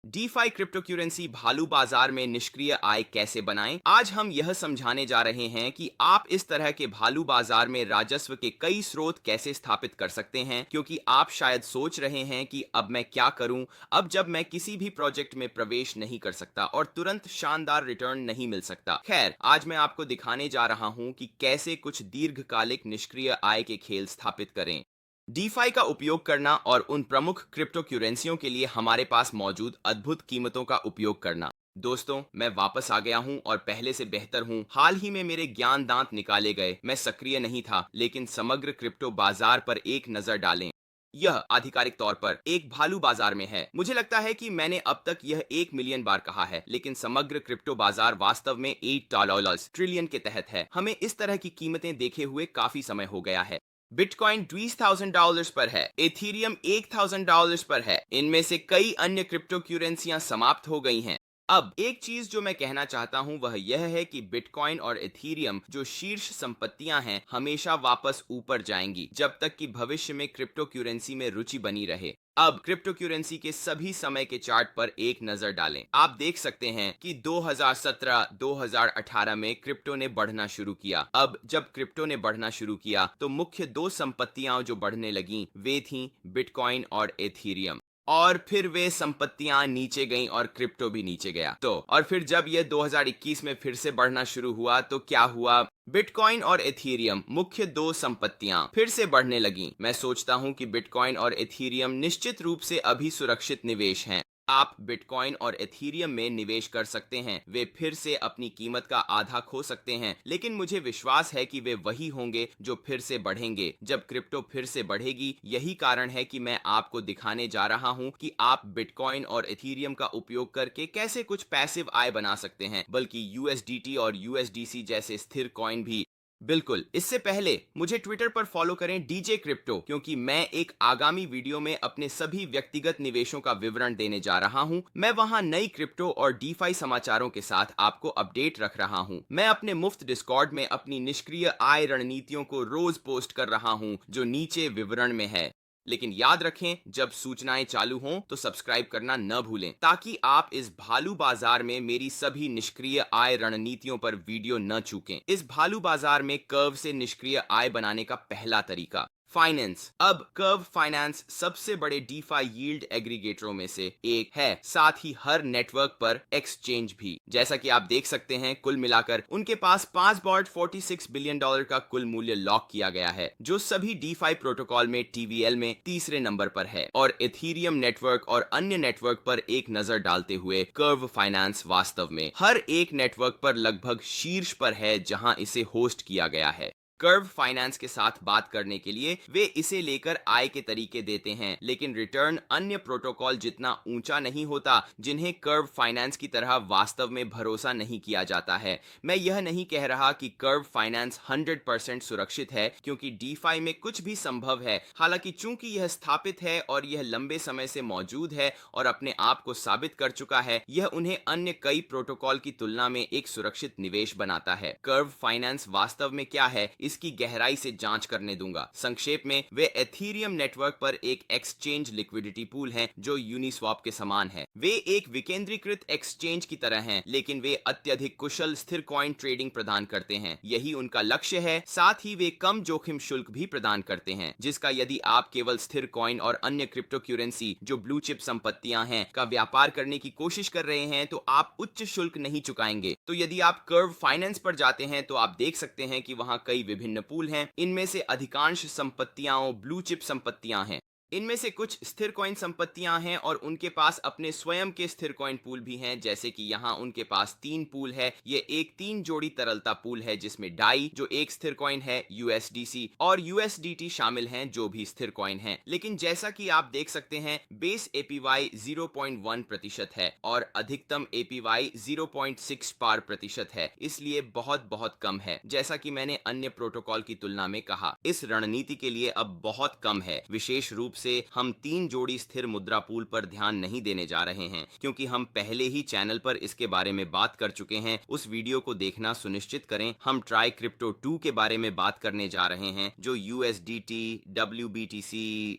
DeFi crypto currency भालू बाजार में निष्क्रिय आय कैसे बनाएं? आज हम यह समझाने जा रहे हैं कि आप इस तरह के भालू बाजार में राजस्व के कई स्रोत कैसे स्थापित कर सकते हैं, क्योंकि आप शायद सोच रहे हैं कि अब मैं क्या करूं, अब जब मैं किसी भी प्रोजेक्ट में प्रवेश नहीं कर सकता और तुरंत शानदार रिटर्न नहीं मिल सकता। खैर, आज मैं आपको दिखाने जा रहा हूं कि कैसे कुछ दीर्घकालिक निष्क्रिय आय के खेल स्थापित करें। डीफाई का उपयोग करना और उन प्रमुख क्रिप्टो करेंसियों के लिए हमारे पास मौजूद अद्भुत कीमतों का उपयोग करना। दोस्तों, मैं वापस आ गया हूं और पहले से बेहतर हूं। हाल ही में मेरे ज्ञान दांत निकाले गए। मैं सक्रिय नहीं था, लेकिन समग्र क्रिप्टो बाजार पर एक नजर डालें। यह आधिकारिक तौर पर एक भालू बाजार में है। मुझे लगता है कि मैंने अब तक यह 1 मिलियन बार कहा है, लेकिन समग्र क्रिप्टो बाजार वास्तव में $8 ट्रिलियन के तहत है। हमें इस तरह की कीमतें देखे हुए काफी समय हो गया है। बिटकॉइन $20,000 पर है, एथीरियम $1,000 पर है। इनमें से कई अन्य क्रिप्टो करेंसियां समाप्त हो गई हैं। अब एक चीज जो मैं कहना चाहता हूं वह यह है कि बिटकॉइन और एथीरियम जो शीर्ष संपत्तियां हैं, हमेशा वापस ऊपर जाएंगी जब तक कि भविष्य में क्रिप्टो करेंसी में रुचि बनी रहे। अब क्रिप्टो करेंसी के सभी समय के चार्ट पर एक नजर डालें। आप देख सकते हैं कि 2017-2018 में क्रिप्टो ने बढ़ना शुरू किया। अब जब क्रिप्टो ने बढ़ना शुरू किया तो मुख्य दो संपत्तियां जो बढ़ने लगीं वे थीं बिटकॉइन और एथीरियम। और फिर वे संपत्तियां नीचे गईं और क्रिप्टो भी नीचे गया। तो और फिर जब यह 2021 में फिर से बढ़ना शुरू हुआ तो क्या हुआ? बिटकॉइन और एथीरियम, मुख्य दो संपत्तियां, फिर से बढ़ने लगीं। मैं सोचता हूं कि बिटकॉइन और एथीरियम निश्चित रूप से अभी सुरक्षित निवेश हैं। आप बिटकॉइन और एथीरियम में निवेश कर सकते हैं। वे फिर से अपनी कीमत का आधा खो सकते हैं, लेकिन मुझे विश्वास है कि वे वही होंगे जो फिर से बढ़ेंगे जब क्रिप्टो फिर से बढ़ेगी। यही कारण है कि मैं आपको दिखाने जा रहा हूं कि आप बिटकॉइन और एथीरियम का उपयोग करके कैसे कुछ पैसिव आय बना सकते हैं, बल्कि यूएसडीटी और यूएसडीसी जैसे स्थिर कॉइन भी। बिल्कुल, इससे पहले मुझे ट्विटर पर फॉलो करें डीजे क्रिप्टो, क्योंकि मैं एक आगामी वीडियो में अपने सभी व्यक्तिगत निवेशों का विवरण देने जा रहा हूं। मैं वहां नई क्रिप्टो और डीफाई समाचारों के साथ आपको अपडेट रख रहा हूं। मैं अपने मुफ्त डिस्कॉर्ड में अपनी निष्क्रिय आय रणनीतियों को रोज पोस्ट कर रहा हूं, जो नीचे विवरण में है। लेकिन याद रखें, जब सूचनाएं चालू हों तो सब्सक्राइब करना न भूलें, ताकि आप इस भालू बाजार में मेरी सभी निष्क्रिय आय रणनीतियों पर वीडियो न चूकें। इस भालू बाजार में कर्व से निष्क्रिय आय बनाने का पहला तरीका फाइनेंस। अब कर्व फाइनेंस सबसे बड़े डीफाई यील्ड एग्रीगेटरों में से एक है, साथ ही हर नेटवर्क पर एक्सचेंज भी। जैसा कि आप देख सकते हैं, कुल मिलाकर उनके पास $5.46 बिलियन का कुल मूल्य लॉक किया गया है, जो सभी डीफाई प्रोटोकॉल में टीवीएल में तीसरे नंबर पर है। और एथीरियम नेटवर्क और अन्य नेटवर्क पर एक नजर डालते हुए कर्व फाइनेंस वास्तव में हर एक नेटवर्क पर लगभग शीर्ष पर है जहां इसे होस्ट किया गया है। कर्व फाइनेंस के साथ बात करने के लिए वे इसे लेकर आय के तरीके देते हैं, लेकिन रिटर्न अन्य प्रोटोकॉल जितना ऊंचा नहीं होता जिन्हें कर्व फाइनेंस की तरह वास्तव में भरोसा नहीं किया जाता है। मैं यह नहीं कह रहा कि कर्व फाइनेंस 100% सुरक्षित है, क्योंकि डीफाई में कुछ भी संभव है। हालांकि चूंकि यह स्थापित है और यह लंबे समय से मौजूद है और अपने आप को साबित कर चुका है, यह उन्हें अन्य कई प्रोटोकॉल की तुलना में एक सुरक्षित निवेश बनाता है। कर्व फाइनेंस वास्तव में क्या है, इसकी गहराई से जांच करने दूंगा। संक्षेप में, वे एथीरियम नेटवर्क पर एक एक्सचेंज लिक्विडिटी पूल हैं, जो यूनिस्वैप के समान है। वे एक विकेंद्रीकृत एक्सचेंज की तरह हैं, लेकिन वे अत्यधिक कुशल स्थिर कॉइन ट्रेडिंग प्रदान करते हैं। यही उनका लक्ष्य है। साथ ही वे कम जोखिम शुल्क भी प्रदान करते हैं, जिसका यदि आप केवल स्थिर कॉइन और अन्य क्रिप्टो करेंसी जो ब्लू चिप संपत्तियां हैं का व्यापार करने की कोशिश कर रहे हैं, तो आप उच्च शुल्क नहीं चुकाएंगे। तो यदि आप कर्व फाइनेंस पर जाते हैं तो आप देख सकते हैं कि वहां कई विभिन्न पूल हैं। इनमें से अधिकांश संपत्तियां ब्लू चिप संपत्तियां हैं। इनमें से कुछ स्थिर कॉइन संपत्तियां हैं और उनके पास अपने स्वयं के स्थिर कॉइन पूल भी हैं, जैसे कि यहाँ उनके पास 3 पूल है। ये एक 3 जोड़ी तरलता पूल है, जिसमें डाई जो एक स्थिर कॉइन है, यूएसडीसी और यूएसडीटी शामिल हैं, जो भी स्थिर कॉइन है। लेकिन जैसा कि आप देख सकते हैं, बेस एपीवाई 0.1% है और अधिकतम एपीवाई 0.6% है, इसलिए बहुत बहुत कम है। जैसा कि मैंने अन्य प्रोटोकॉल की तुलना में कहा, इस रणनीति के लिए अब बहुत कम है, विशेष रूप से हम 3 जोड़ी स्थिर मुद्रा पूल पर ध्यान नहीं देने जा रहे हैं, क्योंकि हम पहले ही चैनल पर इसके बारे में बात कर चुके हैं। उस वीडियो को देखना सुनिश्चित करें। हम ट्राई क्रिप्टो 2 के बारे में बात करने जा रहे हैं, जो USDT, WBTC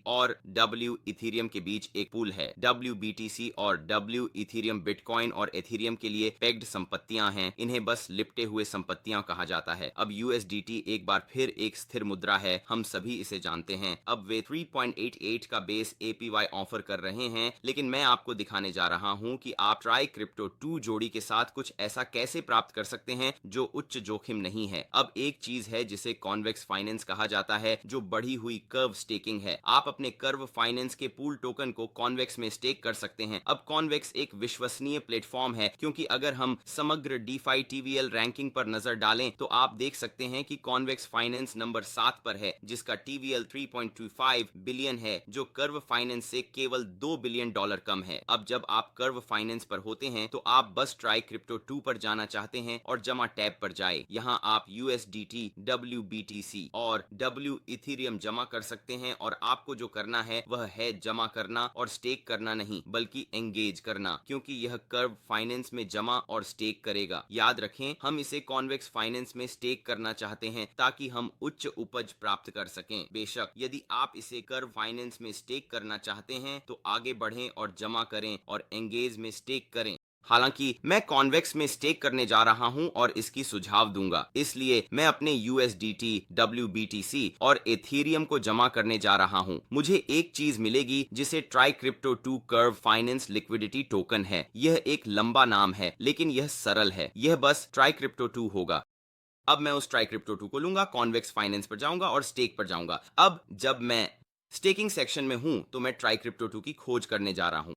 और W इथीरियम के बीच एक पूल है। WBTC और W इथीरियम बिटकॉइन और एथीरियम के लिए पेग्ड संपत्तियां हैं। इन्हें बस लिपटे हुए संपत्तियां कहा जाता है। अब USDT एक बार फिर एक स्थिर मुद्रा है, हम सभी इसे जानते हैं। अब वे 3.88 का बेस APY ऑफर कर रहे हैं, लेकिन मैं आपको दिखाने जा रहा हूं कि आप ट्राई क्रिप्टो 2 जोड़ी के साथ कुछ ऐसा कैसे प्राप्त कर सकते हैं जो उच्च जोखिम नहीं है। अब एक चीज है जिसे कॉन्वेक्स फाइनेंस कहा जाता है, जो बढ़ी हुई कर्व स्टेकिंग है। आप अपने कर्व फाइनेंस के पूल टोकन को कॉन्वेक्स में स्टेक कर सकते हैं। अब कॉन्वेक्स एक विश्वसनीय प्लेटफॉर्म है, क्योंकि अगर हम समग्र DeFi TVL रैंकिंग पर नजर डालें तो आप देख सकते हैं कि कॉन्वेक्स फाइनेंस नंबर 7 पर है, जिसका TVL 3.25 बिलियन है, जो कर्व फाइनेंस से केवल $2 बिलियन कम है। अब जब आप कर्व फाइनेंस पर होते हैं तो आप बस ट्राई क्रिप्टो 2 पर जाना चाहते हैं और जमा टैब पर जाए। यहां आप USDT, WBTC और W इथीरियम जमा कर सकते हैं, और आपको जो करना है वह है जमा करना और स्टेक करना नहीं, बल्कि एंगेज करना, क्योंकि यह कर्व फाइनेंस में जमा और स्टेक करेगा। याद रखें, हम इसे कॉन्वेक्स फाइनेंस में स्टेक करना चाहते हैं ताकि हम उच्च उपज प्राप्त कर सकें। बेशक यदि आप इसे कर्व फाइनेंस में स्टेक करना चाहते हैं तो आगे बढ़ें और जमा करें और एंगेज में स्टेक करें। हालांकि मैं कॉन्वेक्स में स्टेक करने जा रहा हूं और इसकी सुझाव दूंगा, इसलिए मैं अपने USDT, WBTC और एथीरियम को जमा करने जा रहा हूं। मुझे एक चीज मिलेगी जिसे try crypto 2 curve finance liquidity token है। यह एक लंबा नाम है, लेकिन यह सरल है। यह बस ट्राई क्रिप्टो 2 होगा। अब मैं उस ट्राई क्रिप्टो 2 को लूंगा, कॉन्वेक्स फाइनेंस पर जाऊंगा और स्टेक पर जाऊंगा। अब जब मैं स्टेकिंग सेक्शन में हूं तो मैं ट्राई क्रिप्टो 2 की खोज करने जा रहा हूं,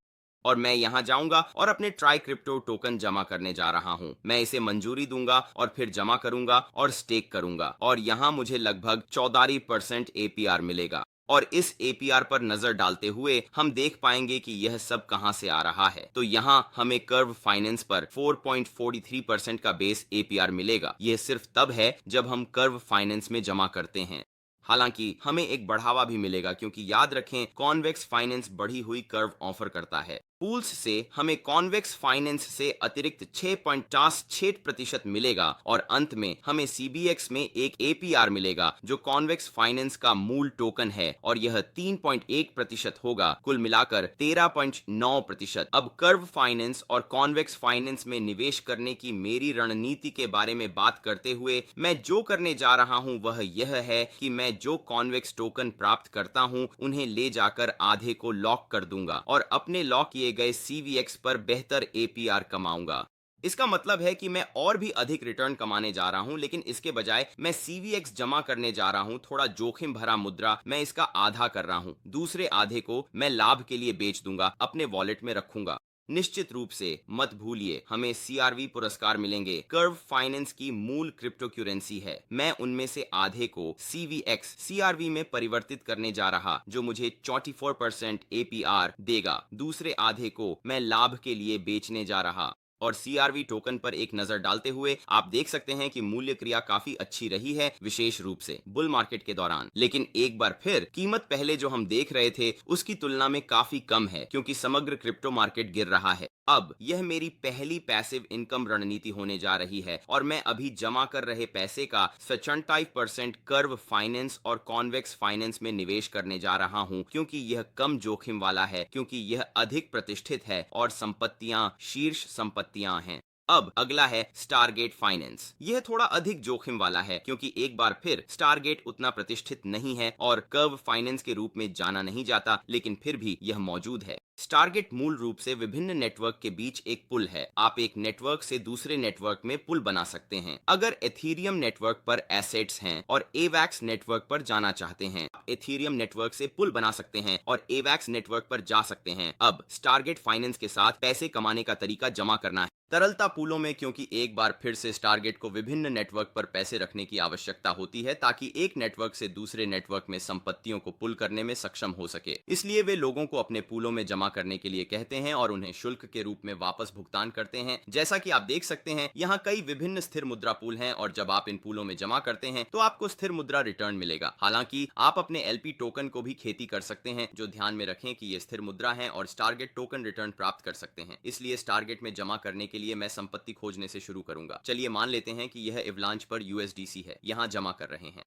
और मैं यहां जाऊंगा और अपने ट्राई क्रिप्टो टोकन जमा करने जा रहा हूं। मैं इसे मंजूरी दूंगा और फिर जमा करूंगा और स्टेक करूंगा, और यहां मुझे लगभग 14% APR मिलेगा। और इस APR पर नजर डालते हुए हम देख पाएंगे कि यह सब कहां से आ रहा है। तो यहां हमें कर्व फाइनेंस पर 4.43% का बेस APR मिलेगा। यह सिर्फ तब है जब हम कर्व फाइनेंस में जमा करते हैं। हालांकि हमें एक बढ़ावा भी मिलेगा, क्योंकि याद रखें, कॉन्वेक्स फाइनेंस बढ़ी हुई कर्व ऑफर करता है। पूल्स से हमें कॉन्वेक्स फाइनेंस से अतिरिक्त 6.6% मिलेगा, और अंत में हमें CBX में एक APR मिलेगा जो कॉन्वेक्स फाइनेंस का मूल टोकन है, और यह 3.1% होगा। कुल मिलाकर 13.9%। अब कर्व फाइनेंस और कॉन्वेक्स फाइनेंस में निवेश करने की मेरी रणनीति के बारे में बात करते हुए मैं जो करने जा रहा हूं वह यह है कि मैं जो कॉन्वेक्स टोकन प्राप्त करता हूं उन्हें ले जाकर आधे को लॉक कर दूंगा और अपने लॉक किए गए CVX पर बेहतर APR कमाऊंगा। इसका मतलब है कि मैं और भी अधिक रिटर्न कमाने जा रहा हूं, लेकिन इसके बजाय मैं CVX जमा करने जा रहा हूं। थोड़ा जोखिम भरा मुद्रा, मैं इसका आधा कर रहा हूं। दूसरे आधे को मैं लाभ के लिए बेच दूंगा, अपने वॉलेट में रखूंगा। निश्चित रूप से मत भूलिए, हमें CRV पुरस्कार मिलेंगे। कर्व फाइनेंस की मूल क्रिप्टो करेंसी है। मैं उनमें से आधे को CVX CRV में परिवर्तित करने जा रहा, जो मुझे 44% APR देगा। दूसरे आधे को मैं लाभ के लिए बेचने जा रहा। और CRV टोकन पर एक नजर डालते हुए आप देख सकते हैं कि मूल्य क्रिया काफी अच्छी रही है, विशेष रूप से बुल मार्केट के दौरान। लेकिन एक बार फिर कीमत पहले जो हम देख रहे थे उसकी तुलना में काफी कम है, क्योंकि समग्र क्रिप्टो मार्केट गिर रहा है। अब यह मेरी पहली पैसिव इनकम रणनीति होने जा रही है, और मैं अभी जमा कर रहे पैसे का 95% कर्व फाइनेंस और कॉन्वेक्स फाइनेंस में निवेश करने जा रहा हूं, क्योंकि यह कम जोखिम वाला है, क्योंकि यह अधिक प्रतिष्ठित है और संपत्तियां शीर्ष संपत्तियां हैं। अब अगला है स्टारगेट फाइनेंस। यह थोड़ा अधिक जोखिम वाला है, क्योंकि एक बार फिर स्टारगेट उतना प्रतिष्ठित नहीं है और कर्व फाइनेंस के रूप में जाना नहीं जाता, लेकिन फिर भी यह मौजूद है। स्टारगेट मूल रूप से विभिन्न नेटवर्क के बीच एक पुल है। आप एक नेटवर्क से दूसरे नेटवर्क में पुल बना सकते हैं। अगर एथीरियम नेटवर्क पर एसेट्स हैं और AVAX नेटवर्क पर जाना चाहते हैं, आप एथीरियम नेटवर्क से पुल बना सकते हैं और AVAX नेटवर्क पर जा सकते हैं। अब स्टारगेट फाइनेंस के साथ पैसे कमाने का तरीका जमा करना है। तरलता पूलों में, क्योंकि एक बार फिर से स्टारगेट को विभिन्न नेटवर्क पर पैसे रखने की आवश्यकता होती है ताकि एक नेटवर्क से दूसरे नेटवर्क में संपत्तियों को पुल करने में सक्षम हो सके। इसलिए वे लोगों को अपने पूलों में जमा करने के लिए कहते हैं और उन्हें शुल्क के रूप में वापस भुगतान करते हैं। जैसा कि आप देख सकते हैं, यहाँ कई विभिन्न स्थिर मुद्रा पूल हैं और जब आप इन पूलों में जमा करते हैं तो आपको स्थिर मुद्रा रिटर्न मिलेगा। हालांकि आप अपने एलपी टोकन को भी खेती कर सकते हैं, जो ध्यान में रखें कि ये स्थिर मुद्रा है और स्टारगेट टोकन रिटर्न प्राप्त कर सकते हैं। इसलिए स्टारगेट में जमा करने के लिए मैं संपत्ति खोजने से शुरू करूंगा। चलिए मान लेते हैं कि यह एवलांच पर यूएसडीसी है, यहाँ जमा कर रहे हैं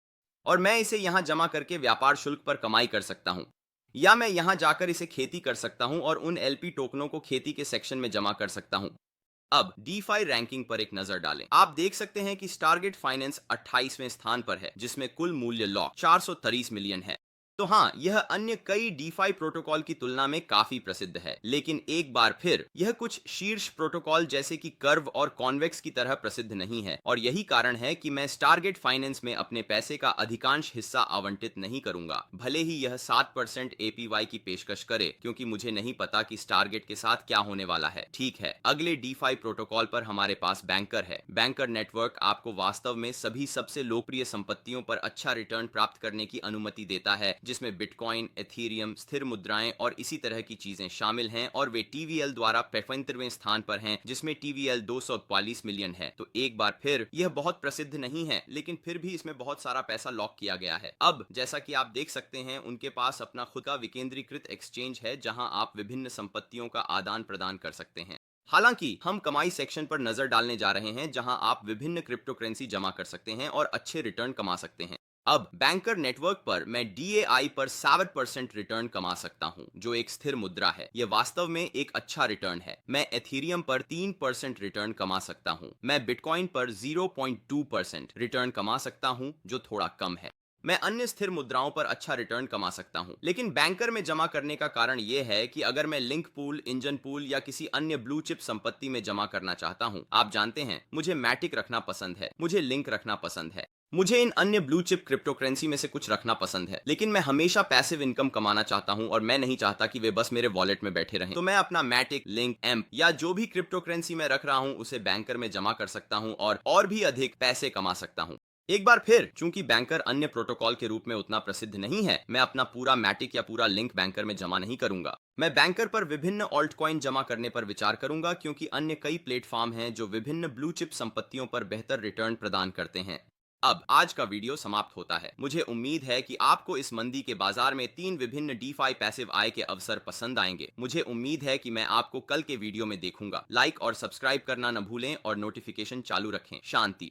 और मैं इसे यहाँ जमा करके व्यापार शुल्क पर कमाई कर सकता हूँ, या मैं यहाँ जाकर इसे खेती कर सकता हूँ और उन एलपी टोकनों को खेती के सेक्शन में जमा कर सकता हूँ। अब डीफाई रैंकिंग पर एक नजर डालें। आप देख सकते हैं कि स्टारगेट फाइनेंस 28वें स्थान पर है, जिसमें कुल मूल्य लॉक 430 मिलियन है। तो हाँ, यह अन्य कई डीफाई प्रोटोकॉल की तुलना में काफी प्रसिद्ध है, लेकिन एक बार फिर यह कुछ शीर्ष प्रोटोकॉल जैसे कि कर्व और कॉन्वेक्स की तरह प्रसिद्ध नहीं है और यही कारण है कि मैं स्टारगेट फाइनेंस में अपने पैसे का अधिकांश हिस्सा आवंटित नहीं करूंगा, भले ही यह 7% एपीवाई की पेशकश करे, क्योंकि मुझे नहीं पता कि स्टारगेट के साथ क्या होने वाला है। ठीक है, अगले डीफाई प्रोटोकॉल पर हमारे पास बैंकर है। बैंकर नेटवर्क आपको वास्तव में सभी सबसे लोकप्रिय संपत्तियों पर अच्छा रिटर्न प्राप्त करने की अनुमति देता है, जिसमें बिटकॉइन, एथीरियम, स्थिर मुद्राएं और इसी तरह की चीजें शामिल हैं और वे टीवीएल द्वारा 75वें स्थान पर हैं, जिसमें टीवीएल 242 मिलियन है। तो एक बार फिर यह बहुत प्रसिद्ध नहीं है, लेकिन फिर भी इसमें बहुत सारा पैसा लॉक किया गया है। अब जैसा कि आप देख सकते हैं, उनके पास अपना खुद का विकेंद्रीकृत एक्सचेंज है जहां आप विभिन्न संपत्तियों का आदान प्रदान कर सकते हैं। हालांकि हम कमाई सेक्शन पर नजर डालने जा रहे हैं, जहां आप विभिन्न क्रिप्टो करेंसी जमा कर सकते हैं और अच्छे रिटर्न कमा सकते हैं। अब बैंकर नेटवर्क पर मैं डीएआई पर 7% रिटर्न कमा सकता हूं, जो एक स्थिर मुद्रा है। यह वास्तव में एक अच्छा रिटर्न है। मैं एथीरियम पर 3% रिटर्न कमा सकता हूं। मैं बिटकॉइन पर 0.2% रिटर्न कमा सकता हूं, जो थोड़ा कम है। मैं अन्य स्थिर मुद्राओं पर अच्छा रिटर्न कमा सकता हूं, लेकिन बैंकर में जमा करने का कारण यह है कि अगर मैं लिंक पूल, इंजन पूल या किसी अन्य ब्लू चिप संपत्ति में जमा करना चाहता हूं, आप जानते हैं मुझे मैटिक रखना पसंद है, मुझे लिंक रखना पसंद है, मुझे इन अन्य ब्लू चिप क्रिप्टो करेंसी में से कुछ रखना पसंद है, लेकिन मैं हमेशा पैसिव इनकम कमाना चाहता हूं और मैं नहीं चाहता कि वे बस मेरे वॉलेट में बैठे रहें। तो मैं अपना मैटिक, लिंक, एम्प या जो भी क्रिप्टो करेंसी मैं रख रहा हूं उसे बैंकर में जमा कर सकता हूं और भी अधिक पैसे कमा सकता हूं। एक बार फिर, चूंकि बैंकर अन्य प्रोटोकॉल के रूप में उतना प्रसिद्ध नहीं है, मैं अपना पूरा मैटिक या पूरा लिंक बैंकर में जमा नहीं करूंगा। मैं बैंकर पर विभिन्न ऑल्ट कॉइन जमा करने पर विचार करूंगा, क्योंकि अन्य कई प्लेटफॉर्म हैं जो विभिन्न ब्लू चिप संपत्तियों पर बेहतर रिटर्न प्रदान करते हैं। अब आज का वीडियो समाप्त होता है। मुझे उम्मीद है कि आपको इस मंदी के बाजार में 3 विभिन्न डीफाई पैसिव आय के अवसर पसंद आएंगे। मुझे उम्मीद है कि मैं आपको कल के वीडियो में देखूंगा। लाइक और सब्सक्राइब करना न भूलें और नोटिफिकेशन चालू रखें। शांति।